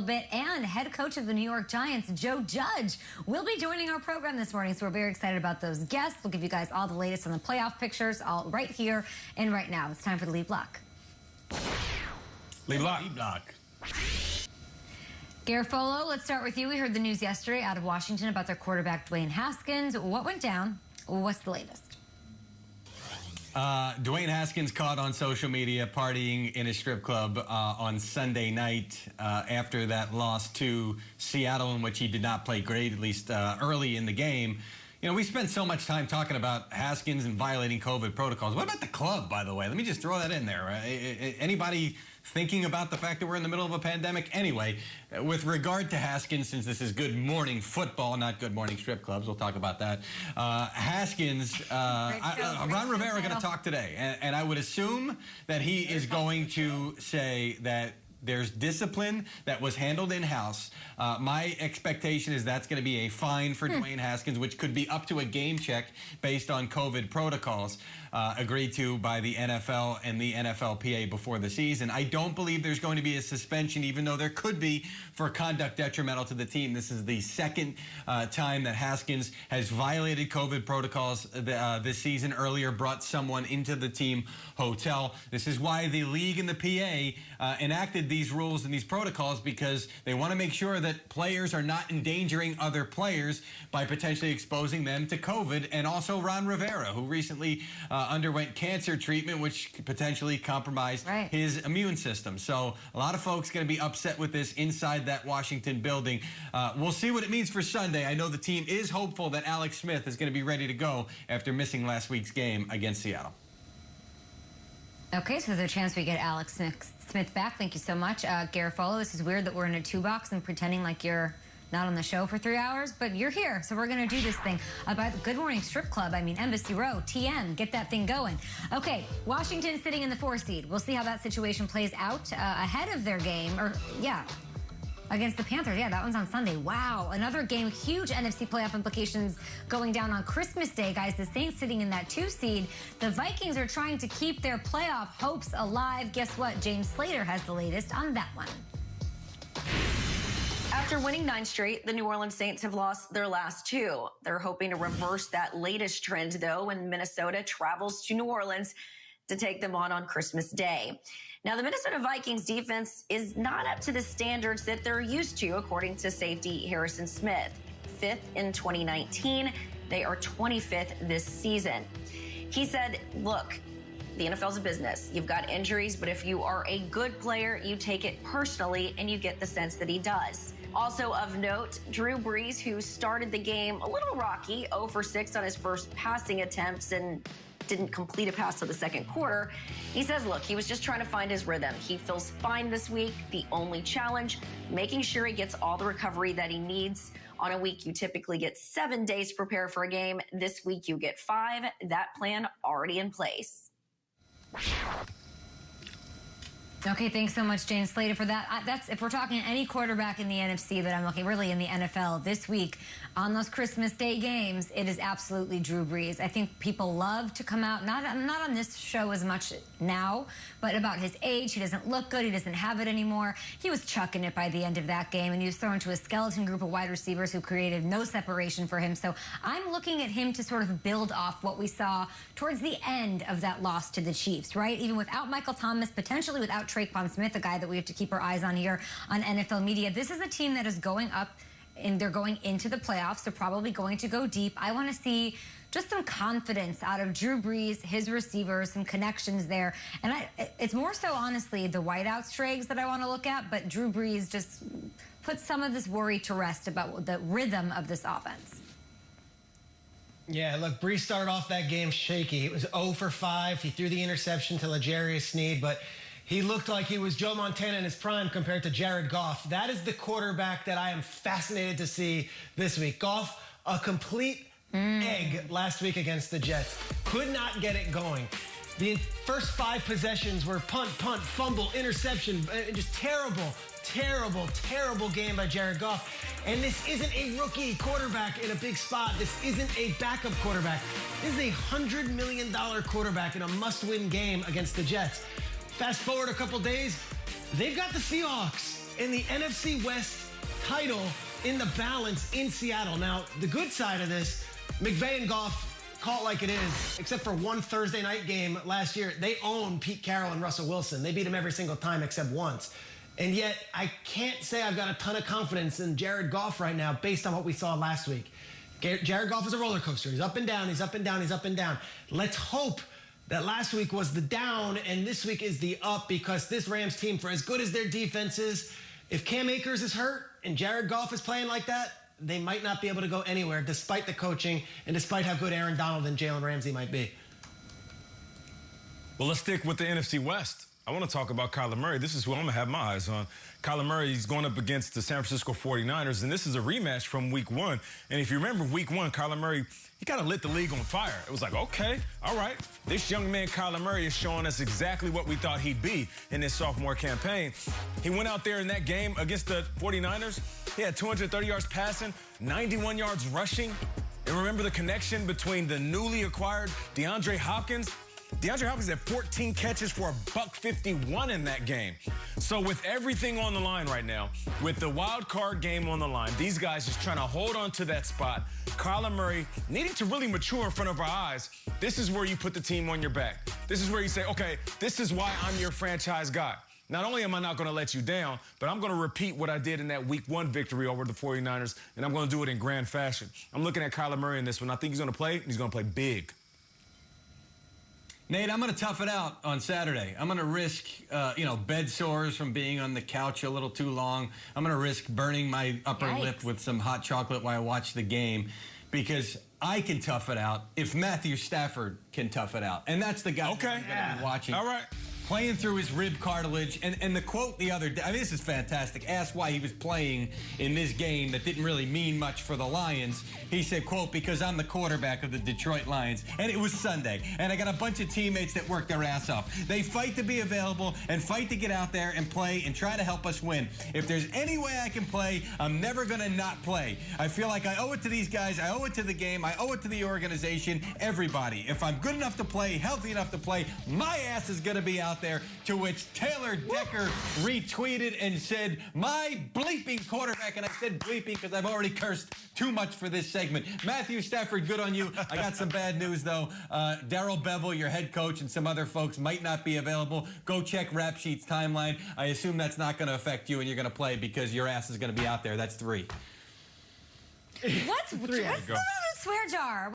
bit, and head coach of the New York Giants, Joe Judge, will be joining our program this morning, so we're very excited about those guests. We'll give you guys all the latest on the playoff pictures, all right here and right now. It's time for the lead block. Lead block. Garofolo, let's start with you. We heard the news yesterday out of Washington about their quarterback, Dwayne Haskins. What went down? What's the latest? Dwayne Haskins caught on social media partying in a strip club on Sunday night after that loss to Seattle, in which he did not play great, at least early in the game. You know, we spent so much time talking about Haskins and violating COVID protocols. What about the club, by the way? Let me just throw that in there. Anybody thinking about the fact that we're in the middle of a pandemic? Anyway, with regard to Haskins, since this is Good Morning Football, not Good Morning Strip Clubs, we'll talk about that. Haskins, Ron Rivera going to talk today, and I would assume that he is going to say that there's discipline that was handled in-house. My expectation is that's going to be a fine for Dwayne Haskins, which could be up to a game check based on COVID protocols agreed to by the NFL and the NFLPA before the season. I don't believe there's going to be a suspension, even though there could be, for conduct detrimental to the team. This is the second time that Haskins has violated COVID protocols this season. Earlier brought someone into the team hotel. This is why the league and the PA enacted these rules and these protocols, because they want to make sure that players are not endangering other players by potentially exposing them to COVID. And also Ron Rivera, who recently underwent cancer treatment, which potentially compromised his immune system. So a lot of folks going to be upset with this inside that Washington building. We'll see what it means for Sunday. I know the team is hopeful that Alex Smith is going to be ready to go after missing last week's game against Seattle. Okay, so there's a chance we get Alex Smith back. Thank you so much. Garofolo, this is weird that we're in a 2-box and pretending like you're not on the show for 3 hours, but you're here, so we're going to do this thing about the Good Morning Strip Club. I mean, Embassy Row, TN, get that thing going. Okay, Washington sitting in the 4 seed. We'll see how that situation plays out ahead of their game, against the Panthers. Yeah, that one's on Sunday. Wow, another game, huge NFC playoff implications going down on Christmas Day, guys. The Saints sitting in that 2 seed. The Vikings are trying to keep their playoff hopes alive. Guess what? James Slater has the latest on that one. After winning 9 straight, the New Orleans Saints have lost their last 2. They're hoping to reverse that latest trend, though, when Minnesota travels to New Orleans to take them on Christmas Day. Now, the Minnesota Vikings defense is not up to the standards that they're used to, according to safety Harrison Smith. 5th in 2019. They are 25th this season. He said, look, the NFL's a business. You've got injuries, but if you are a good player, you take it personally, and you get the sense that he does. Also of note, Drew Brees, who started the game a little rocky, 0 for 6 on his first passing attempts and didn't complete a pass till the second quarter. He says, look, he was just trying to find his rhythm. He feels fine this week. The only challenge, making sure he gets all the recovery that he needs. On a week, you typically get 7 days to prepare for a game. This week, you get 5. That plan already in place. Okay, thanks so much, Jane Slater, for that. That's if we're talking any quarterback in the NFC that I'm looking, really in the NFL this week on those Christmas Day games, it is absolutely Drew Brees. I think people love to come out, not on this show as much now, but about his age. He doesn't look good. He doesn't have it anymore. He was chucking it by the end of that game, and he was thrown to a skeleton group of wide receivers who created no separation for him. So I'm looking at him to sort of build off what we saw towards the end of that loss to the Chiefs, right? Even without Michael Thomas, potentially without Traquan Smith, a guy that we have to keep our eyes on here on NFL media. This is a team that is going up, and they're going into the playoffs. They're probably going to go deep. I want to see just some confidence out of Drew Brees, his receivers, some connections there. And it's more so, honestly, the wideout strays that I want to look at, but Drew Brees just puts some of this worry to rest about the rhythm of this offense. Yeah, look, Brees started off that game shaky. It was 0 for 5. He threw the interception to L'Jarius Sneed, but he looked like he was Joe Montana in his prime compared to Jared Goff. That is the quarterback that I am fascinated to see this week. Goff, a complete egg last week against the Jets. Could not get it going. The first 5 possessions were punt, fumble, interception. Just terrible game by Jared Goff. And this isn't a rookie quarterback in a big spot. This isn't a backup quarterback. This is a $100 million quarterback in a must-win game against the Jets. Fast forward a couple days, they've got the Seahawks. and the NFC West title in the balance in Seattle. Now, the good side of this, McVay and Goff, call it like it is, except for one Thursday night game last year, they own Pete Carroll and Russell Wilson. They beat him every single time except once. And yet, I can't say I've got a ton of confidence in Jared Goff right now based on what we saw last week. Jared Goff is a roller coaster. He's up and down, he's up and down, he's up and down. Let's hope that last week was the down and this week is the up, because this Rams team, for as good as their defense is, if Cam Akers is hurt and Jared Goff is playing like that, they might not be able to go anywhere despite the coaching and despite how good Aaron Donald and Jalen Ramsey might be. Well, let's stick with the NFC West. I want to talk about Kyler Murray. This is who I'm going to have my eyes on. Kyler Murray, he's going up against the San Francisco 49ers, and this is a rematch from Week 1. And if you remember Week 1, Kyler Murray, he kind of lit the league on fire. It was like, okay, all right, this young man Kyler Murray is showing us exactly what we thought he'd be in his sophomore campaign. He went out there in that game against the 49ers. He had 230 yards passing, 91 yards rushing. And remember the connection between the newly acquired DeAndre Hopkins? DeAndre Hopkins had 14 catches for $151 in that game. So with everything on the line right now, with the wild card game on the line, these guys just trying to hold on to that spot. Kyler Murray needing to really mature in front of our eyes. This is where you put the team on your back. This is where you say, okay, this is why I'm your franchise guy. Not only am I not going to let you down, but I'm going to repeat what I did in that Week 1 victory over the 49ers, and I'm going to do it in grand fashion. I'm looking at Kyler Murray in this one. I think he's going to play, and he's going to play big. Nate, I'm going to tough it out on Saturday. I'm going to risk, bed sores from being on the couch a little too long. I'm going to risk burning my upper lip with some hot chocolate while I watch the game, because I can tough it out if Matthew Stafford can tough it out. And that's the guy I'm going to be watching. All right. Playing through his rib cartilage. And the quote the other day, I mean, this is fantastic. Asked why he was playing in this game that didn't really mean much for the Lions. He said, quote, because I'm the quarterback of the Detroit Lions. And it was Sunday. And I got a bunch of teammates that work their ass off. They fight to be available and fight to get out there and play and try to help us win. If there's any way I can play, I'm never going to not play. I feel like I owe it to these guys. I owe it to the game. I owe it to the organization, everybody. If I'm good enough to play, healthy enough to play, my ass is going to be out there. To which Taylor Decker retweeted and said, my bleeping quarterback. And I said bleeping because I've already cursed too much for this segment. Matthew Stafford, good on you. I got some bad news, though. Darrell Bevell, your head coach, and some other folks might not be available. Go check Rap Sheet's timeline. I assume that's not going to affect you and you're going to play because your ass is going to be out there. That's 3. What's the swear jar?